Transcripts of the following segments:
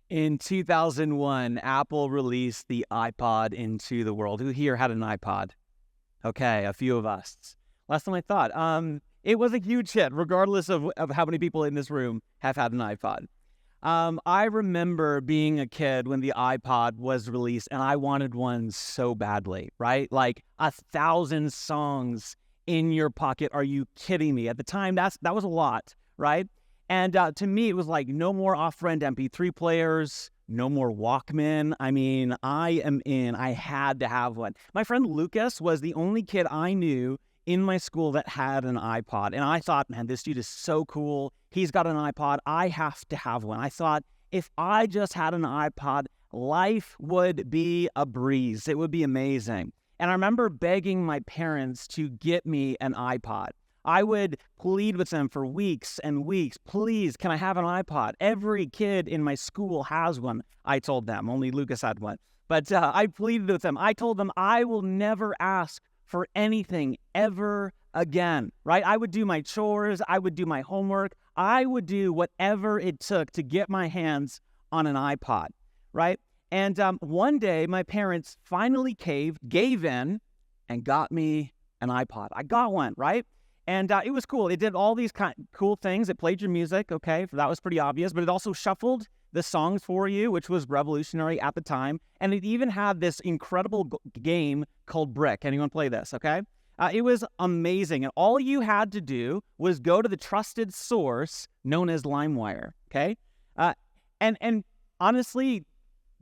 In 2001, Apple released the iPod into the world. Who here had an iPod? Okay, a few of us. Less than I thought. It was a huge hit, regardless of how many people in this room have had an iPod. I remember being a kid when the iPod was released, and I wanted one so badly, right? Like 1,000 songs in your pocket. Are you kidding me? At the time, that was a lot, right? And to me, it was like no more off-brand MP3 players, no more Walkman. I mean, I am in. I had to have one. My friend Lucas was the only kid I knew in my school that had an iPod. And I thought, man, this dude is so cool. He's got an iPod. I have to have one. I thought, if I just had an iPod, life would be a breeze. It would be amazing. And I remember begging my parents to get me an iPod. I would plead with them for weeks and weeks. Please, can I have an iPod? Every kid in my school has one, I told them. Only Lucas had one. But I pleaded with them. I told them I will never ask for anything ever again, right? I would do my chores. I would do my homework. I would do whatever it took to get my hands on an iPod, right? And one day, my parents finally gave in, and got me an iPod. I got one, right? And it was cool. It did all these cool things. It played your music, okay? That was pretty obvious. But it also shuffled the songs for you, which was revolutionary at the time. And it even had this incredible game called Brick. Anyone play this, okay? It was amazing. And all you had to do was go to the trusted source known as LimeWire, okay? And honestly,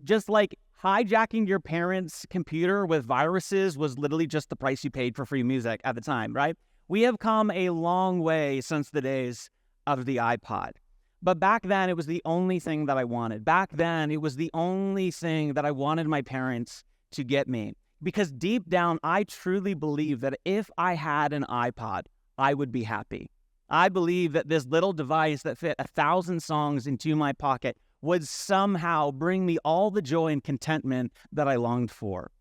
just like hijacking your parents' computer with viruses was literally just the price you paid for free music at the time, right? We have come a long way since the days of the iPod. But back then, it was the only thing that I wanted. Back then, it was the only thing that I wanted my parents to get me. Because deep down, I truly believe that if I had an iPod, I would be happy. I believe that this little device that fit 1,000 songs into my pocket would somehow bring me all the joy and contentment that I longed for.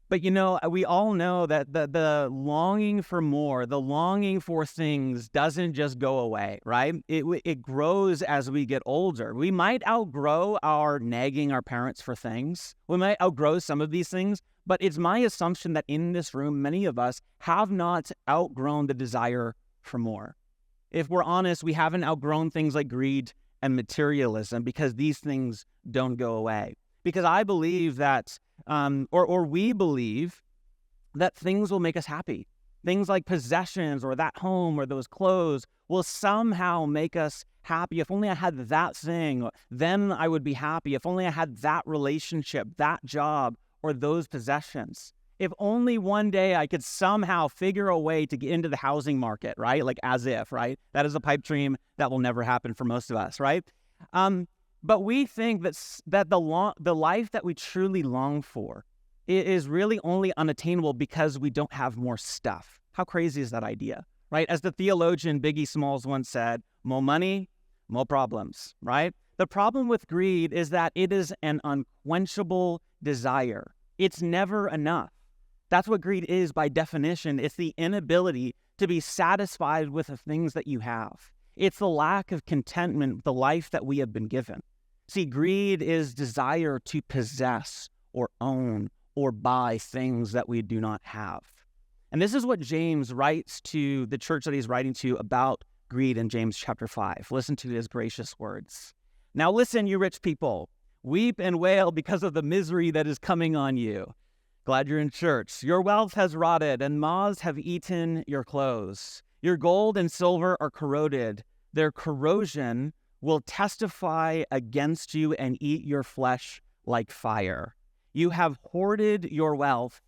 But we all know that the longing for more, the longing for things doesn't just go away, right? It grows as we get older. We might outgrow our nagging our parents for things. We might outgrow some of these things, but it's my assumption that in this room, many of us have not outgrown the desire for more. If we're honest, we haven't outgrown things like greed and materialism because these things don't go away. Because I believe that or we believe that things will make us happy. Things like possessions or that home or those clothes will somehow make us happy. If only I had that thing, then I would be happy. If only I had that relationship, that job, or those possessions. If only one day I could somehow figure a way to get into the housing market, right? Like as if, right? That is a pipe dream that will never happen for most of us, right? But we think that the life that we truly long for is really only unattainable because we don't have more stuff. How crazy is that idea, right? As the theologian Biggie Smalls once said, more money, more problems, right? The problem with greed is that it is an unquenchable desire. It's never enough. That's what greed is by definition. It's the inability to be satisfied with the things that you have. It's the lack of contentment with the life that we have been given. See, greed is desire to possess or own or buy things that we do not have. And this is what James writes to the church that he's writing to about greed in James chapter 5. Listen to his gracious words. Now listen, you rich people, weep and wail because of the misery that is coming on you. Glad you're in church. Your wealth has rotted and moths have eaten your clothes. Your gold and silver are corroded. Their corrosion will testify against you and eat your flesh like fire. You have hoarded your wealth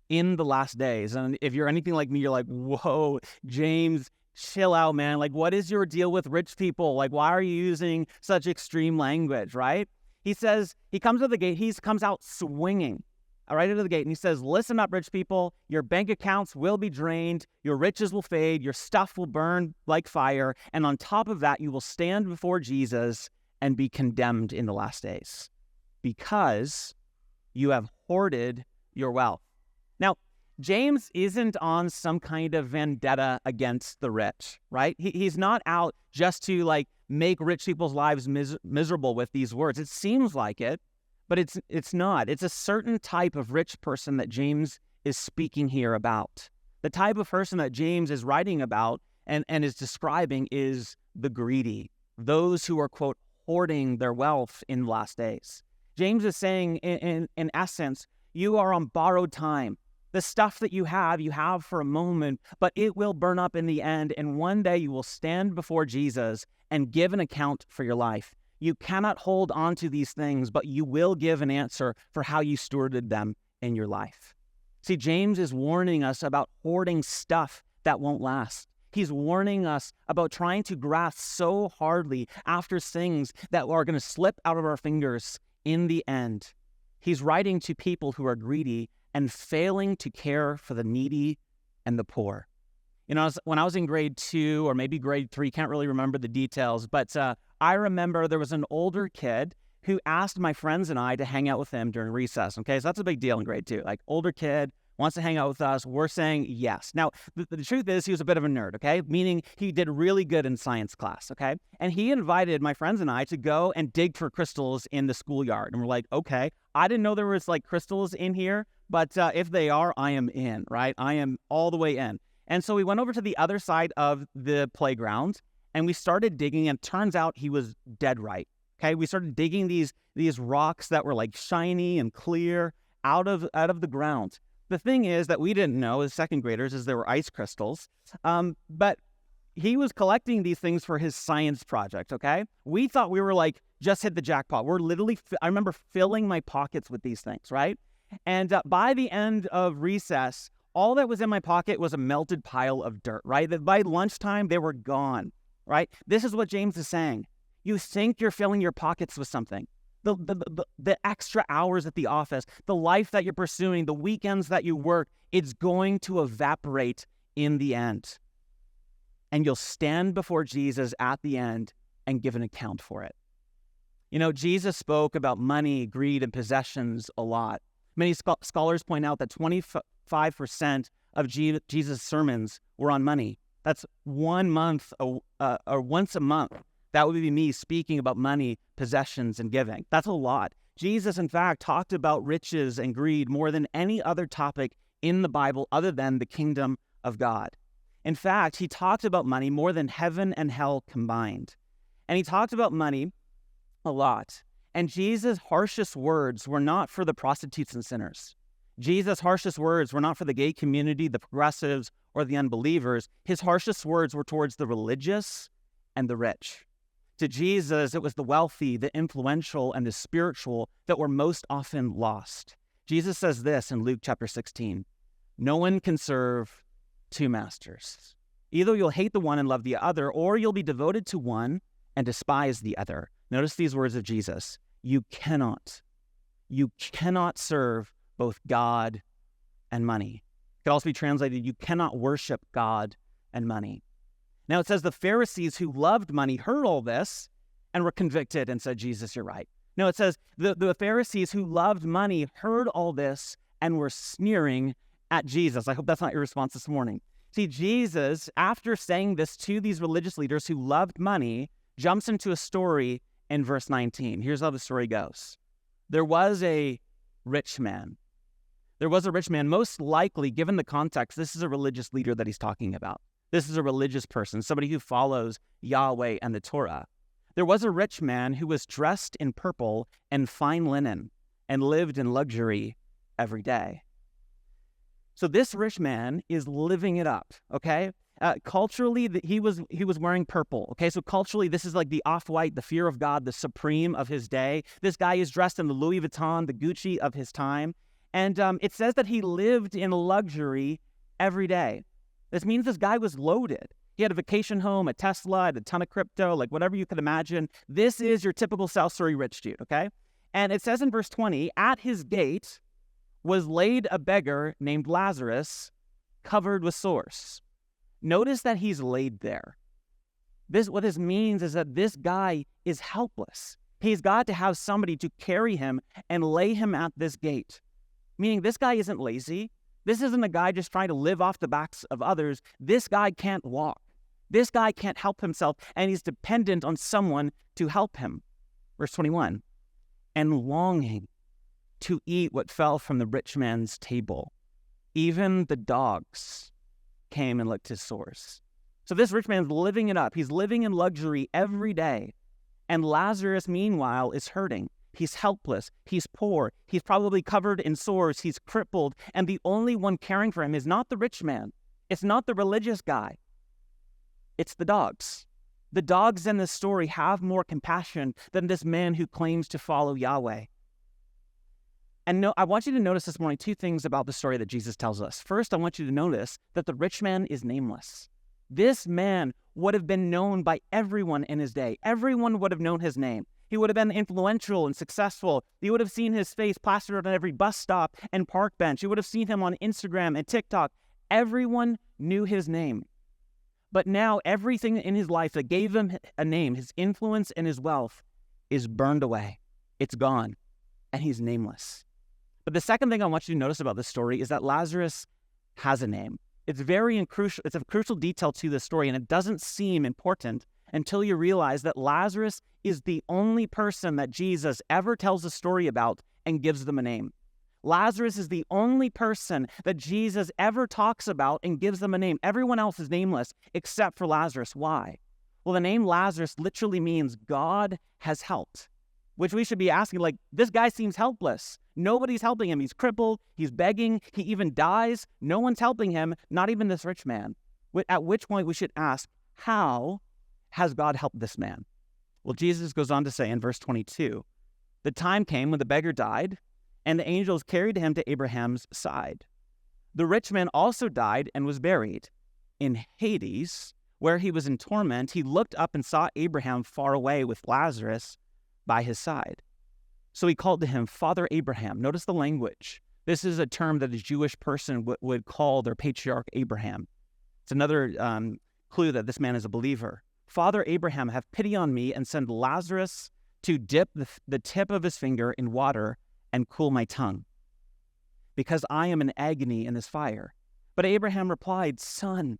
in the last days. And if you're anything like me, you're like, whoa, James, chill out, man. Like, what is your deal with rich people? Like, why are you using such extreme language, right? He says, he comes to the gate, he comes out swinging right into the gate, and he says, listen up, rich people, your bank accounts will be drained, your riches will fade, your stuff will burn like fire, and on top of that, you will stand before Jesus and be condemned in the last days because you have hoarded your wealth. Now, James isn't on some kind of vendetta against the rich, right? He's not out just to like make rich people's lives miserable with these words. It seems like it, but it's not. It's a certain type of rich person that James is speaking here about. The type of person that James is writing about and is describing is the greedy, those who are, quote, hoarding their wealth in the last days. James is saying, in essence, you are on borrowed time. The stuff that you have for a moment, but it will burn up in the end, and one day you will stand before Jesus and give an account for your life. You cannot hold on to these things, but you will give an answer for how you stewarded them in your life. See, James is warning us about hoarding stuff that won't last. He's warning us about trying to grasp so hardly after things that are going to slip out of our fingers in the end. He's writing to people who are greedy and failing to care for the needy and the poor. You know, when I was in grade 2 or maybe grade 3, can't really remember the details, but I remember there was an older kid who asked my friends and I to hang out with him during recess. Okay, so that's a big deal in grade 2. Like, older kid wants to hang out with us. We're saying yes. Now, the truth is he was a bit of a nerd, okay? Meaning he did really good in science class, okay? And he invited my friends and I to go and dig for crystals in the schoolyard. And we're like, okay, I didn't know there was like crystals in here, but if they are, I am in, right? I am all the way in. And so we went over to the other side of the playground and we started digging, and turns out he was dead right, okay? We started digging these rocks that were like shiny and clear out of the ground. The thing is that we didn't know as second graders is there were ice crystals, but he was collecting these things for his science project, okay? We thought we were like, just hit the jackpot. We're literally, I remember filling my pockets with these things, right? And by the end of recess, all that was in my pocket was a melted pile of dirt, right? That by lunchtime, they were gone, right? This is what James is saying. You think you're filling your pockets with something. The extra hours at the office, the life that you're pursuing, the weekends that you work, it's going to evaporate in the end. And you'll stand before Jesus at the end and give an account for it. You know, Jesus spoke about money, greed, and possessions a lot. Many scholars point out that 25% of Jesus' sermons were on money. That's 1 month or once a month. That would be me speaking about money, possessions, and giving. That's a lot. Jesus, in fact, talked about riches and greed more than any other topic in the Bible other than the kingdom of God. In fact, he talked about money more than heaven and hell combined. And he talked about money a lot. And Jesus' harshest words were not for the prostitutes and sinners. Jesus' harshest words were not for the gay community, the progressives, or the unbelievers. His harshest words were towards the religious and the rich. To Jesus, it was the wealthy, the influential, and the spiritual that were most often lost. Jesus says this in Luke chapter 16, "No one can serve two masters. Either you'll hate the one and love the other, or you'll be devoted to one and despise the other." Notice these words of Jesus. You cannot serve both God and money. It could also be translated, you cannot worship God and money. Now it says the Pharisees who loved money heard all this and were convicted and said, Jesus, you're right. No, it says the Pharisees who loved money heard all this and were sneering at Jesus. I hope that's not your response this morning. See, Jesus, after saying this to these religious leaders who loved money, jumps into a story in verse 19. Here's how the story goes. There was a rich man. There was a rich man, most likely, given the context, this is a religious leader that he's talking about. This is a religious person, somebody who follows Yahweh and the Torah. There was a rich man who was dressed in purple and fine linen and lived in luxury every day. So this rich man is living it up, okay? Culturally, he was wearing purple, okay? So culturally, this is like the off-white, the fear of God, the supreme of his day. This guy is dressed in the Louis Vuitton, the Gucci of his time. And it says that he lived in luxury every day. This means this guy was loaded. He had a vacation home, a Tesla, a ton of crypto, like whatever you could imagine. This is your typical South Surrey rich dude, okay? And it says in verse 20, at his gate was laid a beggar named Lazarus, covered with sores. Notice that he's laid there. What this means is that this guy is helpless. He's got to have somebody to carry him and lay him at this gate. Meaning this guy isn't lazy. This isn't a guy just trying to live off the backs of others. This guy can't walk. This guy can't help himself, and he's dependent on someone to help him. Verse 21, and longing to eat what fell from the rich man's table. Even the dogs came and licked his sores. So this rich man's living it up. He's living in luxury every day. And Lazarus, meanwhile, is hurting. He's helpless. He's poor. He's probably covered in sores. He's crippled. And the only one caring for him is not the rich man. It's not the religious guy. It's the dogs. The dogs in this story have more compassion than this man who claims to follow Yahweh. And I want you to notice this morning two things about the story that Jesus tells us. First, I want you to notice that the rich man is nameless. This man would have been known by everyone in his day. Everyone would have known his name. He would have been influential and successful. You would have seen his face plastered on every bus stop and park bench. You would have seen him on Instagram and TikTok. Everyone knew his name. But now everything in his life that gave him a name, his influence and his wealth, is burned away. It's gone. And he's nameless. But the second thing I want you to notice about this story is that Lazarus has a name. It's it's a crucial detail to this story, and it doesn't seem important until you realize that Lazarus is the only person that Jesus ever tells a story about and gives them a name. Lazarus is the only person that Jesus ever talks about and gives them a name. Everyone else is nameless except for Lazarus. Why? Well, the name Lazarus literally means God has helped, which we should be asking, like, this guy seems helpless. Nobody's helping him. He's crippled. He's begging. He even dies. No one's helping him, not even this rich man. At which point we should ask, how has God helped this man? Well, Jesus goes on to say in verse 22, the time came when the beggar died, and the angels carried him to Abraham's side. The rich man also died and was buried. In Hades, where he was in torment, he looked up and saw Abraham far away with Lazarus by his side. So he called to him, Father Abraham. Notice the language. This is a term that a Jewish person would call their patriarch Abraham. It's another clue that this man is a believer. Father Abraham, have pity on me and send Lazarus to dip the tip of his finger in water and cool my tongue, because I am in agony in this fire. But Abraham replied, Son,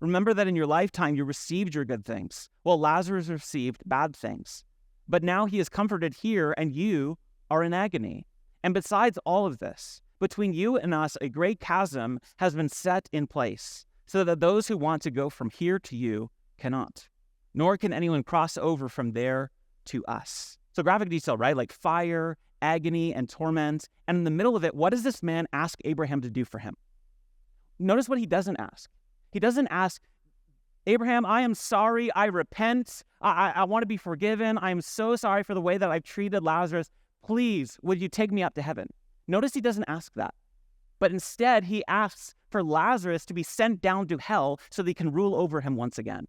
remember that in your lifetime you received your good things, while Lazarus received bad things. But now he is comforted here, and you are in agony. And besides all of this, between you and us a great chasm has been set in place, so that those who want to go from here to you cannot, nor can anyone cross over from there to us. So graphic detail, right? Like fire, agony, and torment. And in the middle of it, what does this man ask Abraham to do for him? Notice what he doesn't ask. He doesn't ask, Abraham, I am sorry, I repent, I want to be forgiven, I am so sorry for the way that I've treated Lazarus. Please, would you take me up to heaven? Notice he doesn't ask that. But instead, he asks for Lazarus to be sent down to hell so that he can rule over him once again.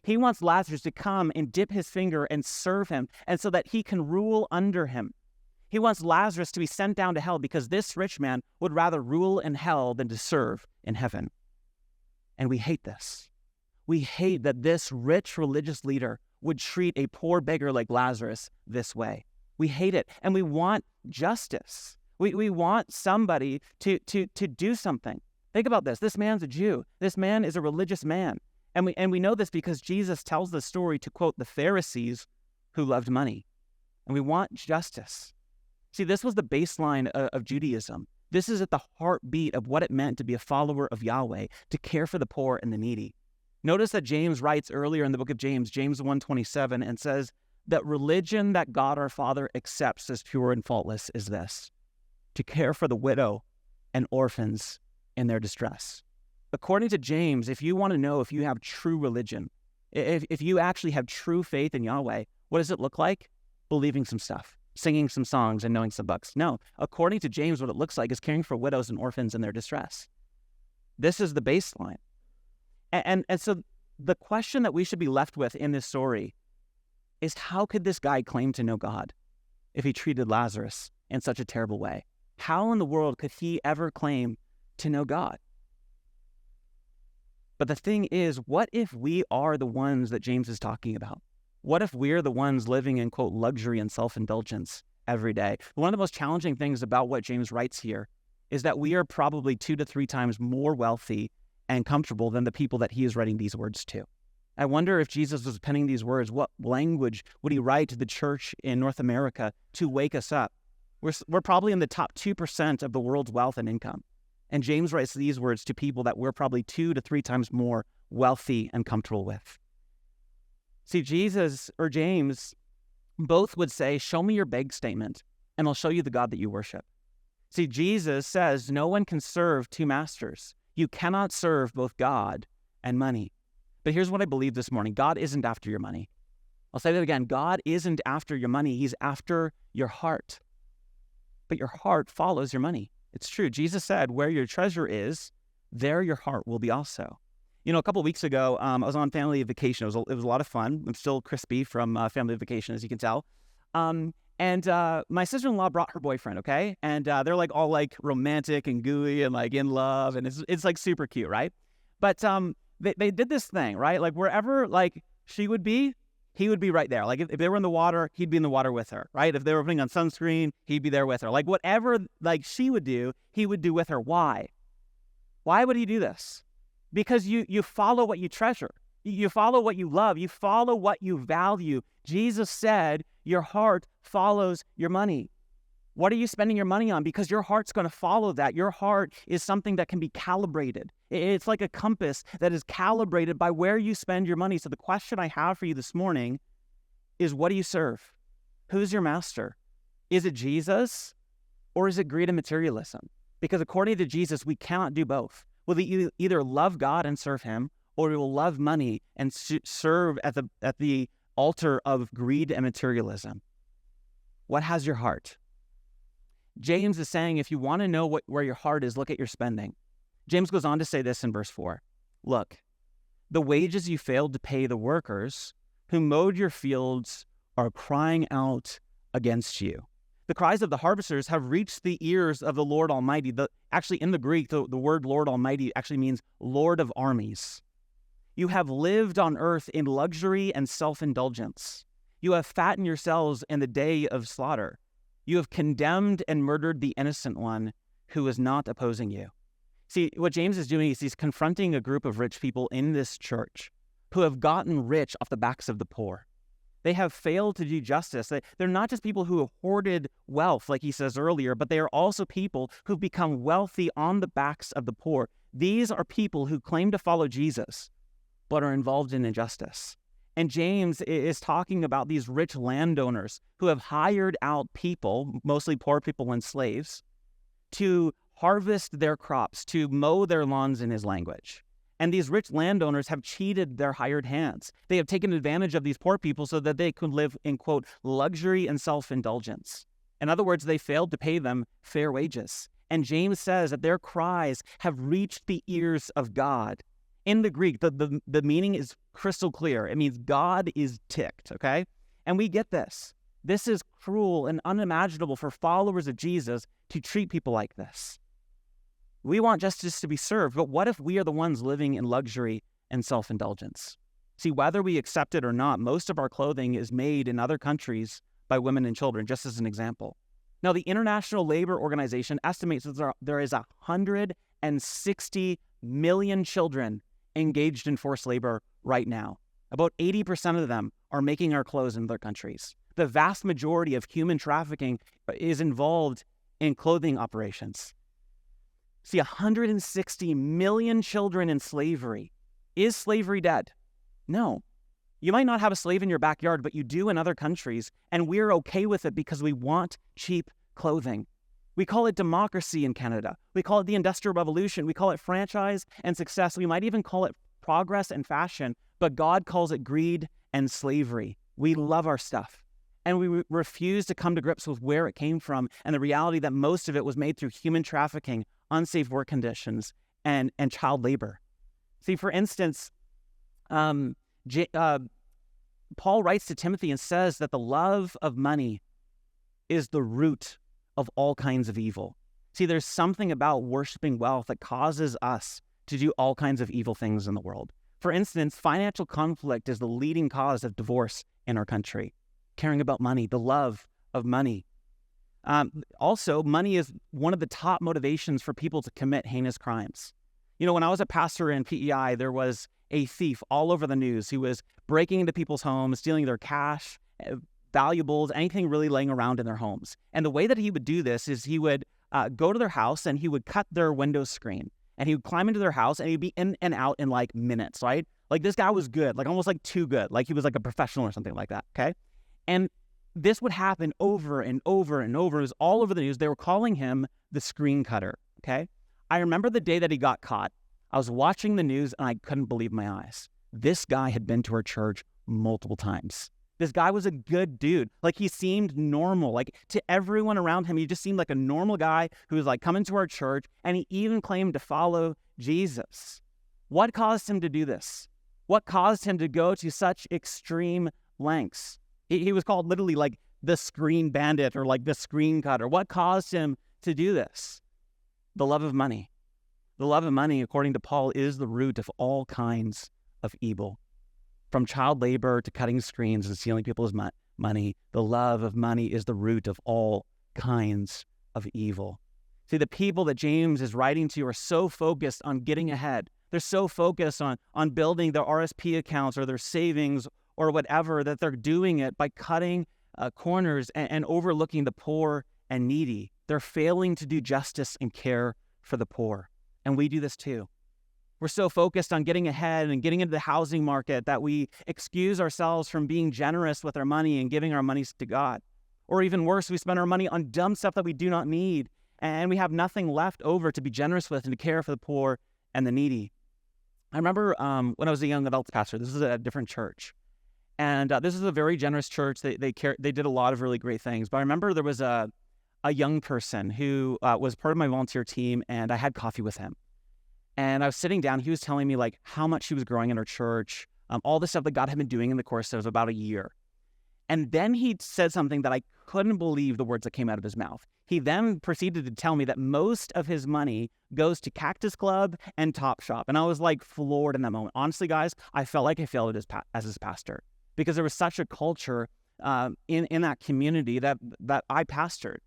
He wants Lazarus to come and dip his finger and serve him, and so that he can rule under him. He wants Lazarus to be sent down to hell because this rich man would rather rule in hell than to serve in heaven. And we hate this. We hate that this rich religious leader would treat a poor beggar like Lazarus this way. We hate it, and we want justice. We want somebody to do something. Think about this. This man's a Jew. This man is a religious man. And we know this because Jesus tells the story to quote the Pharisees who loved money. And we want justice. See, this was the baseline of Judaism. This is at the heartbeat of what it meant to be a follower of Yahweh, to care for the poor and the needy. Notice that James writes earlier in the book of James 1:27, and says that religion that God our Father accepts as pure and faultless is this: to care for the widow and orphans in their distress. According to James, if you want to know if you have true religion, if you actually have true faith in Yahweh, what does it look like? Believing some stuff, singing some songs, and knowing some books. No, according to James, what it looks like is caring for widows and orphans in their distress. This is the baseline. And so the question that we should be left with in this story is, how could this guy claim to know God if he treated Lazarus in such a terrible way? How in the world could he ever claim to know God? But the thing is, what if we are the ones that James is talking about? What if we're the ones living in, quote, luxury and self-indulgence every day? One of the most challenging things about what James writes here is that we are probably 2 to 3 times more wealthy and comfortable than the people that he is writing these words to. I wonder if Jesus was penning these words, what language would he write to the church in North America to wake us up? We're probably in the top 2% of the world's wealth and income. And James writes these words to people that we're probably 2 to 3 times more wealthy and comfortable with. See, Jesus or James both would say, show me your bank statement and I'll show you the God that you worship. See, Jesus says no one can serve 2 masters. You cannot serve both God and money. But here's what I believe this morning. God isn't after your money. I'll say that again. God isn't after your money. He's after your heart. But your heart follows your money. It's true. Jesus said, where your treasure is, there your heart will be also. You know, a couple of weeks ago, I was on family vacation. It was a lot of fun. I'm still crispy from family vacation, as you can tell. And my sister-in-law brought her boyfriend, okay? And they're like all like romantic and gooey and like in love. And it's like super cute, right? But they did this thing, right? Like wherever like she would be, he would be right there. Like if they were in the water, he'd be in the water with her, right? If they were putting on sunscreen, he'd be there with her. Like whatever like she would do, he would do with her. Why? Why would he do this? Because you follow what you treasure. You follow what you love. You follow what you value. Jesus said your heart follows your money. What are you spending your money on? Because your heart's going to follow that. Your heart is something that can be calibrated. It's like a compass that is calibrated by where you spend your money. So the question I have for you this morning is, what do you serve? Who's your master? Is it Jesus or is it greed and materialism? Because according to Jesus, we cannot do both. We'll either love God and serve him, or we will love money and serve at the altar of greed and materialism. What has your heart? James is saying if you want to know where your heart is, look at your spending. James goes on to say this in verse 4. Look, the wages you failed to pay the workers who mowed your fields are crying out against you. The cries of the harvesters have reached the ears of the Lord Almighty. Actually, in the Greek, the word Lord Almighty actually means Lord of armies. You have lived on earth in luxury and self-indulgence. You have fattened yourselves in the day of slaughter. You have condemned and murdered the innocent one who is not opposing you. See, what James is doing is he's confronting a group of rich people in this church who have gotten rich off the backs of the poor. They have failed to do justice. They're not just people who have hoarded wealth, like he says earlier, but they are also people who've become wealthy on the backs of the poor. These are people who claim to follow Jesus, but are involved in injustice. And James is talking about these rich landowners who have hired out people, mostly poor people and slaves, to harvest their crops, to mow their lawns in his language. And these rich landowners have cheated their hired hands. They have taken advantage of these poor people so that they could live in, quote, luxury and self-indulgence. In other words, they failed to pay them fair wages. And James says that their cries have reached the ears of God. In the Greek, the meaning is crystal clear. It means God is ticked, okay? And we get this. This is cruel and unimaginable for followers of Jesus to treat people like this. We want justice to be served, but what if we are the ones living in luxury and self-indulgence? See, whether we accept it or not, most of our clothing is made in other countries by women and children, just as an example. Now, the International Labor Organization estimates that there is 160 million children engaged in forced labor right now. About 80% of them are making our clothes in their countries. The vast majority of human trafficking is involved in clothing operations. See, 160 million children in slavery. Is slavery dead? No. You might not have a slave in your backyard, but you do in other countries, and we're okay with it because we want cheap clothing. We call it democracy in Canada. We call it the Industrial Revolution. We call it franchise and success. We might even call it progress and fashion, but God calls it greed and slavery. We love our stuff, and we refuse to come to grips with where it came from and the reality that most of it was made through human trafficking, unsafe work conditions, and child labor. See, for instance, Paul writes to Timothy and says that the love of money is the root of all kinds of evil. See, there's something about worshiping wealth that causes us to do all kinds of evil things in the world. For instance, financial conflict is the leading cause of divorce in our country. Caring about money, the love of money. Also, money is one of the top motivations for people to commit heinous crimes. You know, when I was a pastor in PEI, there was a thief all over the news. He was breaking into people's homes, stealing their cash, valuables, anything really laying around in their homes. And the way that he would do this is he would go to their house and he would cut their window screen. And he would climb into their house and he'd be in and out in like minutes, right? Like this guy was good, like almost like too good. Like he was like a professional or something like that, okay? And this would happen over and over and over. It was all over the news. They were calling him the screen cutter, okay? I remember the day that he got caught. I was watching the news and I couldn't believe my eyes. This guy had been to our church multiple times. This guy was a good dude. Like he seemed normal. Like to everyone around him, he just seemed like a normal guy who was like coming to our church, and he even claimed to follow Jesus. What caused him to do this? What caused him to go to such extreme lengths? He was called literally like the screen bandit or like the screen cutter. What caused him to do this? The love of money. The love of money, according to Paul, is the root of all kinds of evil. From child labor to cutting screens and stealing people's money, the love of money is the root of all kinds of evil. See, the people that James is writing to are so focused on getting ahead. They're so focused on building their RSP accounts or their savings or whatever, that they're doing it by cutting corners and overlooking the poor and needy. They're failing to do justice and care for the poor. And we do this too. We're so focused on getting ahead and getting into the housing market that we excuse ourselves from being generous with our money and giving our monies to God. Or even worse, we spend our money on dumb stuff that we do not need, and we have nothing left over to be generous with and to care for the poor and the needy. I remember when I was a young adults pastor, this is a different church. And this is a very generous church. They did a lot of really great things. But I remember there was a young person who was part of my volunteer team, and I had coffee with him. And I was sitting down, he was telling me like how much he was growing in our church, all the stuff that God had been doing in the course of about a year. And then he said something that I couldn't believe the words that came out of his mouth. He then proceeded to tell me that most of his money goes to Cactus Club and Topshop. And I was like floored in that moment. Honestly, guys, I felt like I failed as his pastor, because there was such a culture in that community that I pastored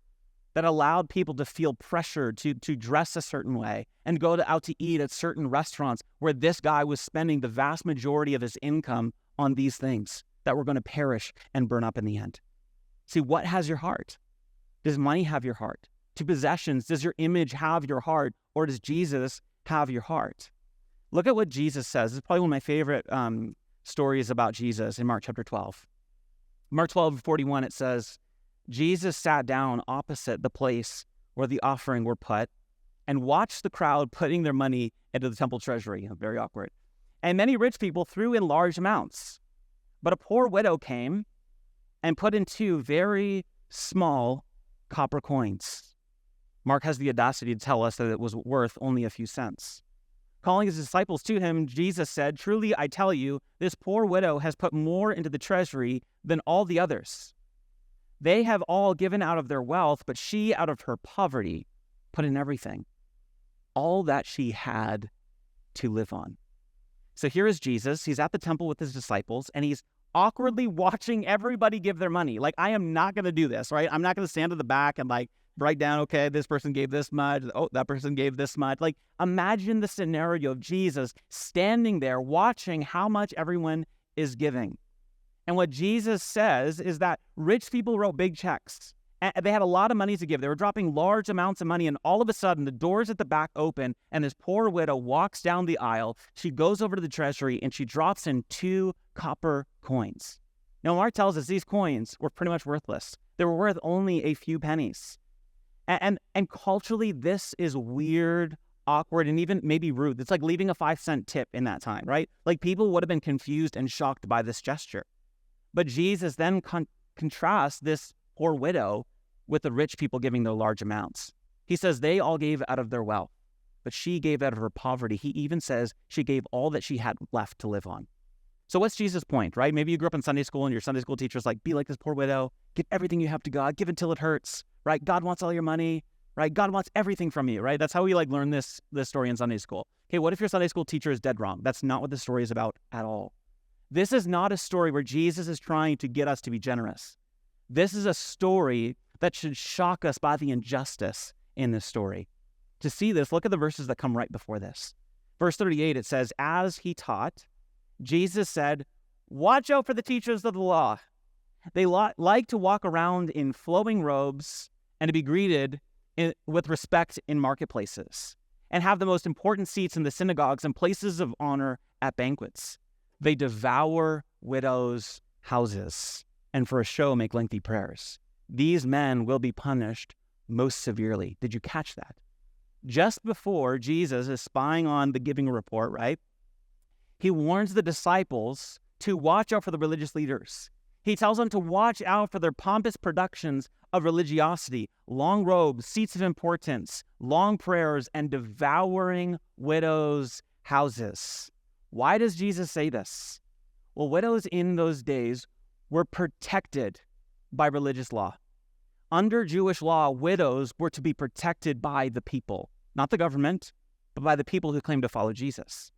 that allowed people to feel pressure to dress a certain way and go out to eat at certain restaurants where this guy was spending the vast majority of his income on these things that were going to perish and burn up in the end. See, what has your heart? Does money have your heart? To possessions, does your image have your heart? Or does Jesus have your heart? Look at what Jesus says. This is probably one of my favorite stories about Jesus in Mark chapter 12. Mark 12:41, it says, Jesus sat down opposite the place where the offering were put and watched the crowd putting their money into the temple treasury. Very awkward. And many rich people threw in large amounts. But a poor widow came and put in 2 very small copper coins. Mark has the audacity to tell us that it was worth only a few cents. Calling his disciples to him, Jesus said, "Truly I tell you, this poor widow has put more into the treasury than all the others. They have all given out of their wealth, but she, out of her poverty, put in everything, all that she had to live on." So here is Jesus. He's at the temple with his disciples, and he's awkwardly watching everybody give their money. Like, I am not going to do this, right? I'm not going to stand at the back and like write down, okay, this person gave this much. Oh, that person gave this much. Like, imagine the scenario of Jesus standing there watching how much everyone is giving. And what Jesus says is that rich people wrote big checks. And they had a lot of money to give. They were dropping large amounts of money. And all of a sudden, the doors at the back open, and this poor widow walks down the aisle. She goes over to the treasury, and she drops in 2 copper coins. Now, Mark tells us these coins were pretty much worthless. They were worth only a few pennies. And culturally, this is weird, awkward, and even maybe rude. It's like leaving a 5-cent tip in that time, right? Like, people would have been confused and shocked by this gesture. But Jesus then contrasts this poor widow with the rich people giving their large amounts. He says they all gave out of their wealth, but she gave out of her poverty. He even says she gave all that she had left to live on. So what's Jesus' point, right? Maybe you grew up in Sunday school and your Sunday school teacher's like, be like this poor widow, give everything you have to God, give until it hurts, right? God wants all your money, right? God wants everything from you, right? That's how we like learn this story in Sunday school. Okay, what if your Sunday school teacher is dead wrong? That's not what the story is about at all. This is not a story where Jesus is trying to get us to be generous. This is a story that should shock us by the injustice in this story. To see this, look at the verses that come right before this. Verse 38, it says, as he taught, Jesus said, "Watch out for the teachers of the law. They like to walk around in flowing robes and to be greeted with respect in marketplaces and have the most important seats in the synagogues and places of honor at banquets. They devour widows' houses and for a show make lengthy prayers. These men will be punished most severely." Did you catch that? Just before Jesus is spying on the giving report, right? He warns the disciples to watch out for the religious leaders. He tells them to watch out for their pompous productions of religiosity, long robes, seats of importance, long prayers, and devouring widows' houses. Why does Jesus say this? Well, widows in those days were protected by religious law. Under Jewish law, widows were to be protected by the people, not the government, but by the people who claimed to follow Jesus.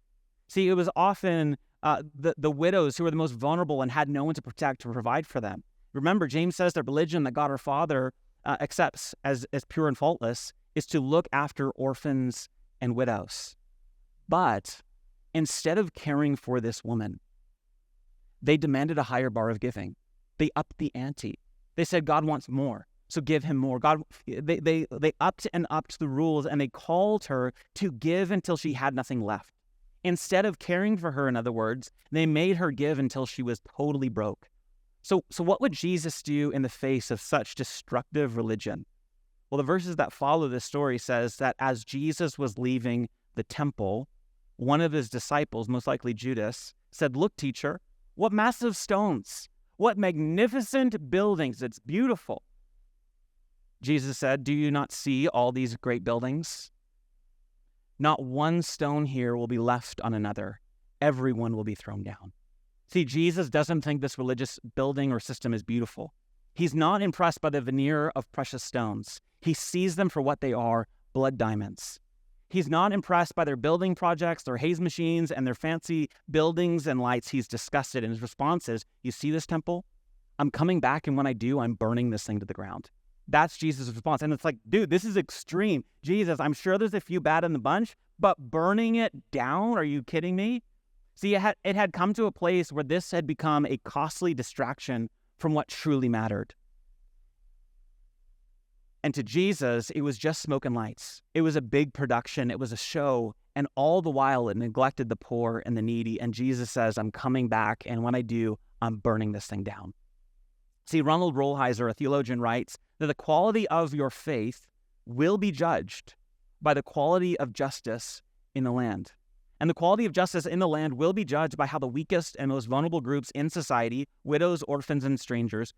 See, it was often the widows who were the most vulnerable and had no one to protect or provide for them. Remember, James says that religion that God our Father accepts as pure and faultless is to look after orphans and widows. But instead of caring for this woman, they demanded a higher bar of giving. They upped the ante. They said, God wants more, so give him more. They upped and upped the rules, and they called her to give until she had nothing left. Instead of caring for her, in other words, they made her give until she was totally broke. So what would Jesus do in the face of such destructive religion? Well, the verses that follow this story says that as Jesus was leaving the temple, one of his disciples, most likely Judas, said, "Look, teacher, what massive stones, what magnificent buildings. It's beautiful." Jesus said, "Do you not see all these great buildings? Not one stone here will be left on another. Everyone will be thrown down." See, Jesus doesn't think this religious building or system is beautiful. He's not impressed by the veneer of precious stones. He sees them for what they are, blood diamonds. He's not impressed by their building projects, their haze machines, and their fancy buildings and lights. He's disgusted, and his response is, "You see this temple? I'm coming back, and when I do, I'm burning this thing to the ground." That's Jesus' response. And it's like, dude, this is extreme. Jesus, I'm sure there's a few bad in the bunch, but burning it down? Are you kidding me? See, it had come to a place where this had become a costly distraction from what truly mattered. And to Jesus, it was just smoke and lights. It was a big production. It was a show. And all the while, it neglected the poor and the needy. And Jesus says, "I'm coming back. And when I do, I'm burning this thing down." See, Ronald Rolheiser, a theologian, writes that the quality of your faith will be judged by the quality of justice in the land. And the quality of justice in the land will be judged by how the weakest and most vulnerable groups in society, widows, orphans, and strangers,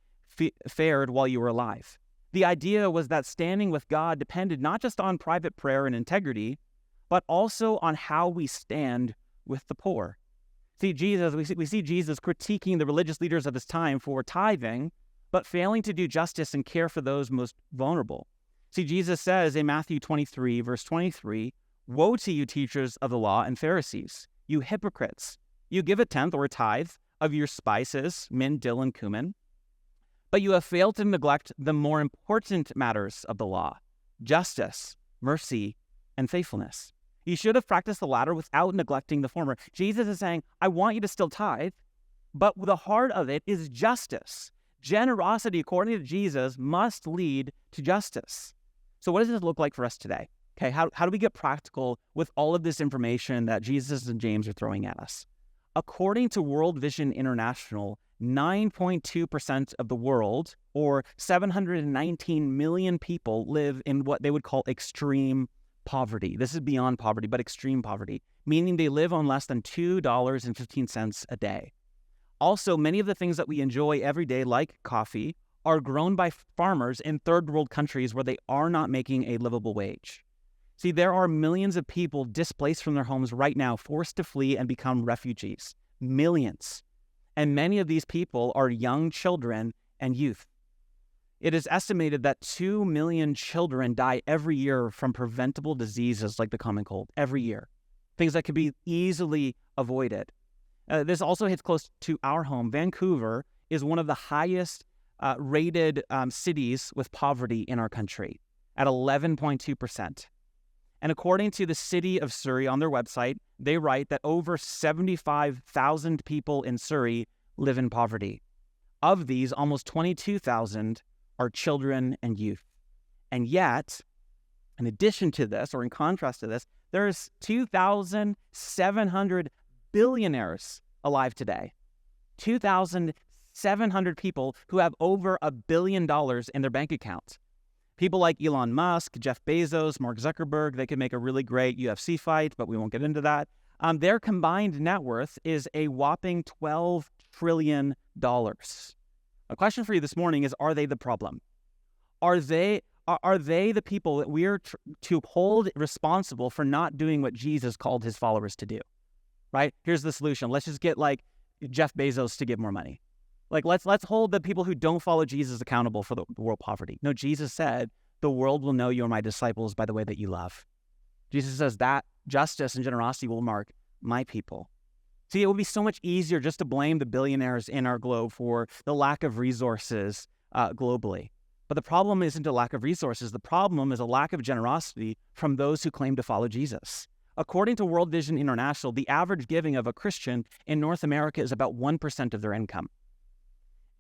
fared while you were alive. The idea was that standing with God depended not just on private prayer and integrity, but also on how we stand with the poor. See, we see Jesus critiquing the religious leaders of his time for tithing, but failing to do justice and care for those most vulnerable. See, Jesus says in Matthew 23, verse 23, "Woe to you, teachers of the law and Pharisees, you hypocrites! You give a tenth or a tithe of your spices, mint, dill, and cumin, but you have failed to neglect the more important matters of the law, justice, mercy, and faithfulness. You should have practiced the latter without neglecting the former." Jesus is saying, I want you to still tithe, but the heart of it is justice. Generosity, according to Jesus, must lead to justice. So what does this look like for us today? Okay, how do we get practical with all of this information that Jesus and James are throwing at us? According to World Vision International, 9.2% of the world, or 719 million people, live in what they would call extreme poverty. This is beyond poverty, but extreme poverty, meaning they live on less than $2.15 a day. Also, many of the things that we enjoy every day, like coffee, are grown by farmers in third world countries where they are not making a livable wage. See, there are millions of people displaced from their homes right now, forced to flee and become refugees. Millions. And many of these people are young children and youth. It is estimated that 2 million children die every year from preventable diseases like the common cold, every year. Things that could be easily avoided. This also hits close to our home. Vancouver is one of the highest rated cities with poverty in our country at 11.2%. And according to the city of Surrey on their website, they write that over 75,000 people in Surrey live in poverty. Of these, almost 22,000 are children and youth. And yet, in addition to this, or in contrast to this, there's 2,700 billionaires alive today. 2,700 people who have over $1 billion in their bank account. People like Elon Musk, Jeff Bezos, Mark Zuckerberg, they could make a really great UFC fight, but we won't get into that. Their combined net worth is a whopping $12 trillion. A question for you this morning is, are they the problem? Are they the people that we are to hold responsible for not doing what Jesus called his followers to do? Right? Here's the solution. Let's just get like Jeff Bezos to give more money. Like let's hold the people who don't follow Jesus accountable for the world poverty. No, Jesus said, the world will know you are my disciples by the way that you love. Jesus says that justice and generosity will mark my people. See, it would be so much easier just to blame the billionaires in our globe for the lack of resources globally. But the problem isn't a lack of resources. The problem is a lack of generosity from those who claim to follow Jesus. According to World Vision International, the average giving of a Christian in North America is about 1% of their income.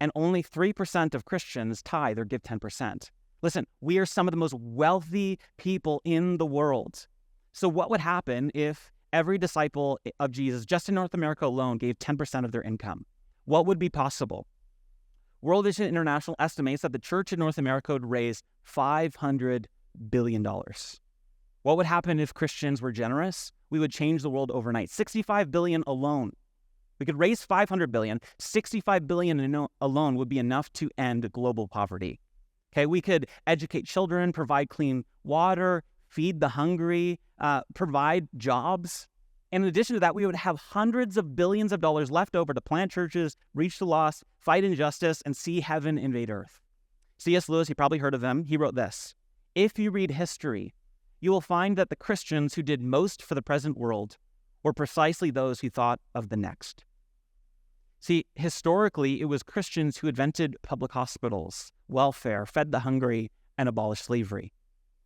And only 3% of Christians tithe or give 10%. Listen, we are some of the most wealthy people in the world. So what would happen if every disciple of Jesus, just in North America alone, gave 10% of their income? What would be possible? World Vision International estimates that the church in North America would raise $500 billion. What would happen if Christians were generous? We would change the world overnight. $65 billion alone. We could raise $500 billion. $65 billion alone would be enough to end global poverty. Okay, we could educate children, provide clean water, feed the hungry, provide jobs. And in addition to that, we would have hundreds of billions of dollars left over to plant churches, reach the lost, fight injustice, and see heaven invade earth. C.S. Lewis, you probably heard of him. He wrote this: if you read history, you will find that the Christians who did most for the present world were precisely those who thought of the next. See, historically, it was Christians who invented public hospitals, welfare, fed the hungry, and abolished slavery.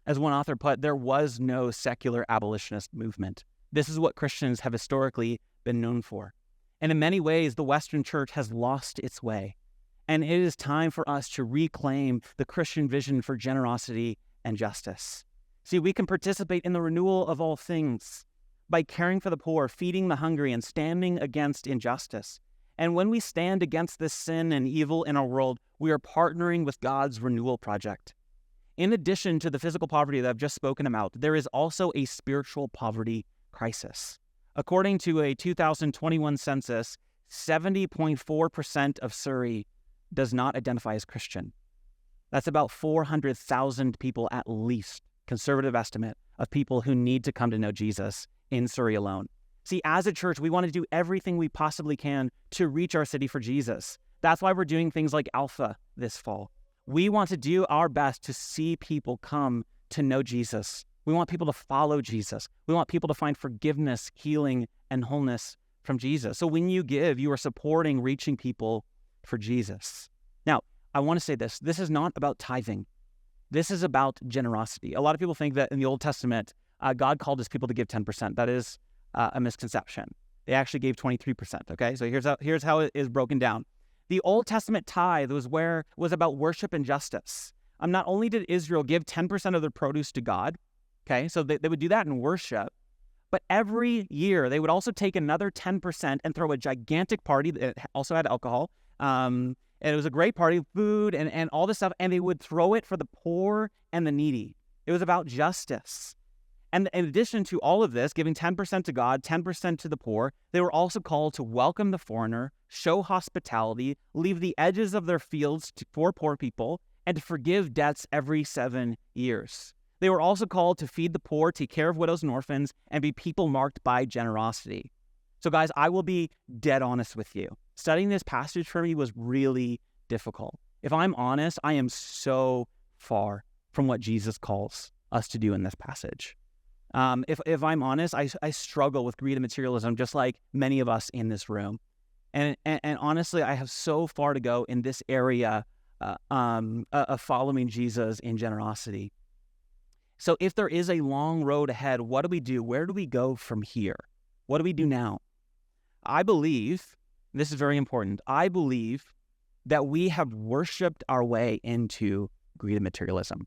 As one author put, there was no secular abolitionist movement. This is what Christians have historically been known for. And in many ways, the Western church has lost its way. And it is time for us to reclaim the Christian vision for generosity and justice. See, we can participate in the renewal of all things by caring for the poor, feeding the hungry, and standing against injustice. And when we stand against this sin and evil in our world, we are partnering with God's renewal project. In addition to the physical poverty that I've just spoken about, there is also a spiritual poverty crisis. According to a 2021 census, 70.4% of Surrey does not identify as Christian. That's about 400,000 people at least, conservative estimate, of people who need to come to know Jesus in Surrey alone. See, as a church, we want to do everything we possibly can to reach our city for Jesus. That's why we're doing things like Alpha this fall. We want to do our best to see people come to know Jesus. We want people to follow Jesus. We want people to find forgiveness, healing, and wholeness from Jesus. So when you give, you are supporting reaching people for Jesus. Now, I want to say this. This is not about tithing. This is about generosity. A lot of people think that in the Old Testament, God called his people to give 10%. That is a misconception. They actually gave 23%, okay? So here's how it is broken down. The Old Testament tithe was about worship and justice. Not only did Israel give 10% of their produce to God, okay, so they would do that in worship, but every year they would also take another 10% and throw a gigantic party that also had alcohol. And it was a great party, food and all this stuff, and they would throw it for the poor and the needy. It was about justice. And in addition to all of this, giving 10% to God, 10% to the poor, they were also called to welcome the foreigner, show hospitality, leave the edges of their fields for poor people, and to forgive debts every 7 years. They were also called to feed the poor, take care of widows and orphans, and be people marked by generosity. So guys, I will be dead honest with you. Studying this passage for me was really difficult. If I'm honest, I am so far from what Jesus calls us to do in this passage. If I'm honest, I struggle with greed and materialism, just like many of us in this room. And honestly, I have so far to go in this area of following Jesus in generosity. So if there is a long road ahead, what do we do? Where do we go from here? What do we do now? I believe, this is very important, I believe that we have worshiped our way into greed and materialism.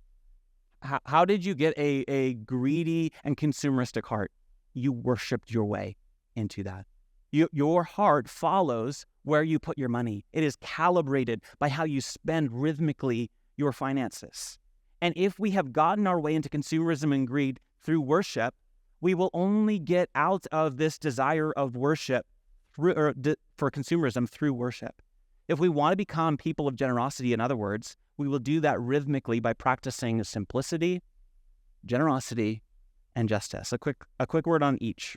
How did you get a greedy and consumeristic heart? You worshiped your way into that. Your heart follows where you put your money. It is calibrated by how you spend rhythmically your finances. And if we have gotten our way into consumerism and greed through worship, we will only get out of this desire of worship for consumerism through worship. If we want to become people of generosity, in other words, we will do that rhythmically by practicing simplicity, generosity, and justice. A quick word on each.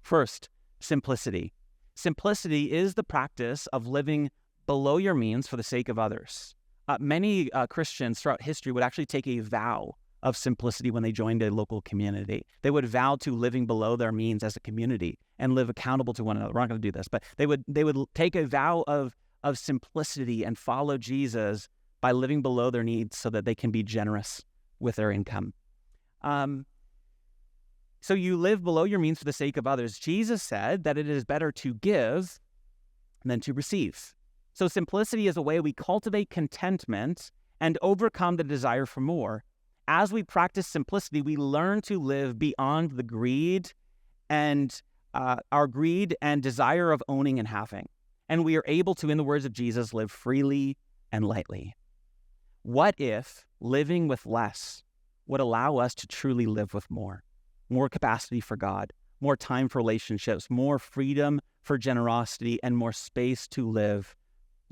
First, simplicity. Simplicity is the practice of living below your means for the sake of others. Many Christians throughout history would actually take a vow of simplicity when they joined a local community. They would vow to living below their means as a community and live accountable to one another. We're not going to do this, but they would take a vow of simplicity and follow Jesus by living below their needs so that they can be generous with their income. So you live below your means for the sake of others. Jesus said that it is better to give than to receive. So simplicity is a way we cultivate contentment and overcome the desire for more. As we practice simplicity, we learn to live beyond the greed and our greed and desire of owning and having. And we are able to, in the words of Jesus, live freely and lightly. What if living with less would allow us to truly live with more? More capacity for God, more time for relationships, more freedom for generosity, and more space to live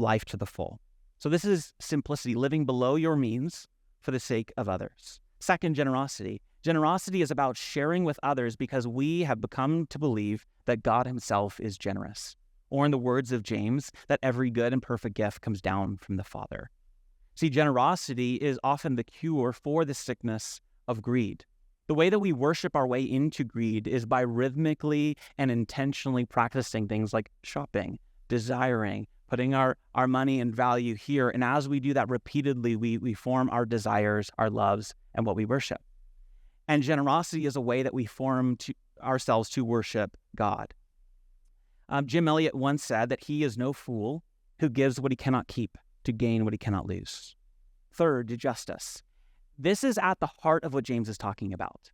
life to the full. So this is simplicity, living below your means for the sake of others. Second, generosity. Generosity is about sharing with others because we have become to believe that God himself is generous. Or in the words of James, that every good and perfect gift comes down from the Father. See, generosity is often the cure for the sickness of greed. The way that we worship our way into greed is by rhythmically and intentionally practicing things like shopping, desiring, putting our money and value here. And as we do that repeatedly, we form our desires, our loves, and what we worship. And generosity is a way that we form ourselves to worship God. Jim Elliot once said that he is no fool who gives what he cannot keep to gain what he cannot lose. Third, justice. This is at the heart of what James is talking about.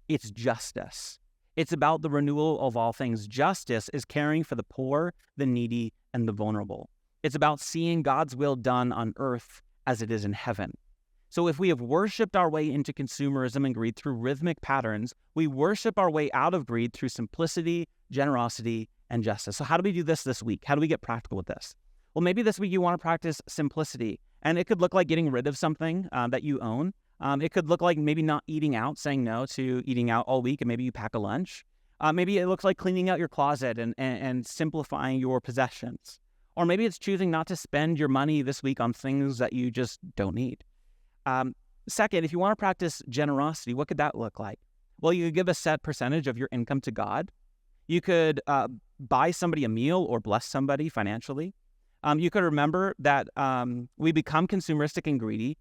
It's justice. It's about the renewal of all things. Justice is caring for the poor, the needy, and the vulnerable. It's about seeing God's will done on earth as it is in heaven. So if we have worshiped our way into consumerism and greed through rhythmic patterns, we worship our way out of greed through simplicity, generosity, and justice. So how do we do this week? How do we get practical with this? Well, maybe this week you want to practice simplicity, and it could look like getting rid of something that you own. It could look like maybe not eating out, saying no to eating out all week, and maybe you pack a lunch. Maybe it looks like cleaning out your closet and simplifying your possessions. Or maybe it's choosing not to spend your money this week on things that you just don't need. Second, if you want to practice generosity, what could that look like? Well, you could give a set percentage of your income to God. You could buy somebody a meal or bless somebody financially. You could remember that we become consumeristic and greedy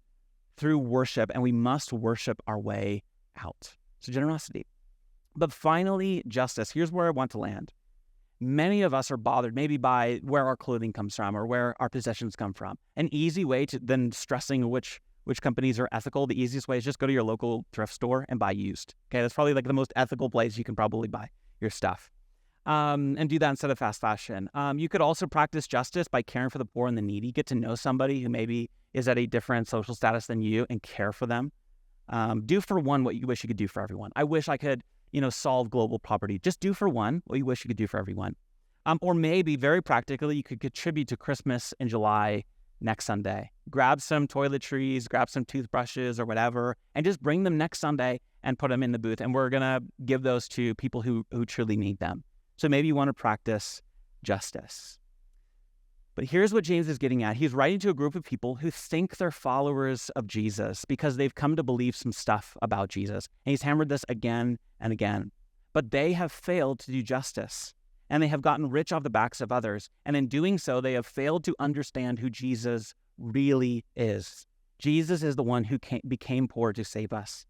through worship, and we must worship our way out. So generosity. But finally, justice. Here's where I want to land. Many of us are bothered maybe by where our clothing comes from or where our possessions come from. An easy way to than stressing which companies are ethical, the easiest way is just go to your local thrift store and buy used. Okay, that's probably like the most ethical place you can probably buy your stuff. And do that instead of fast fashion. You could also practice justice by caring for the poor and the needy. Get to know somebody who maybe is at a different social status than you and care for them. Do for one what you wish you could do for everyone. I wish I could, solve global poverty. Just do for one what you wish you could do for everyone. Or maybe, very practically, you could contribute to Christmas in July next Sunday. Grab some toiletries, grab some toothbrushes or whatever, and just bring them next Sunday and put them in the booth. And we're going to give those to people who truly need them. So maybe you want to practice justice. But here's what James is getting at. He's writing to a group of people who think they're followers of Jesus because they've come to believe some stuff about Jesus. And he's hammered this again and again. But they have failed to do justice, and they have gotten rich off the backs of others. And in doing so, they have failed to understand who Jesus really is. Jesus is the one who became poor to save us.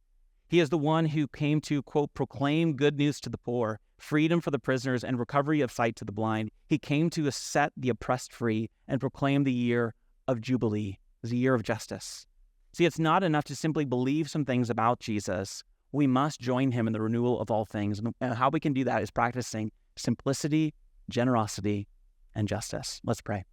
He is the one who came to, quote, proclaim good news to the poor, freedom for the prisoners, and recovery of sight to the blind. He came to set the oppressed free and proclaim the year of Jubilee, the year of justice. See, it's not enough to simply believe some things about Jesus. We must join him in the renewal of all things. And how we can do that is practicing simplicity, generosity, and justice. Let's pray.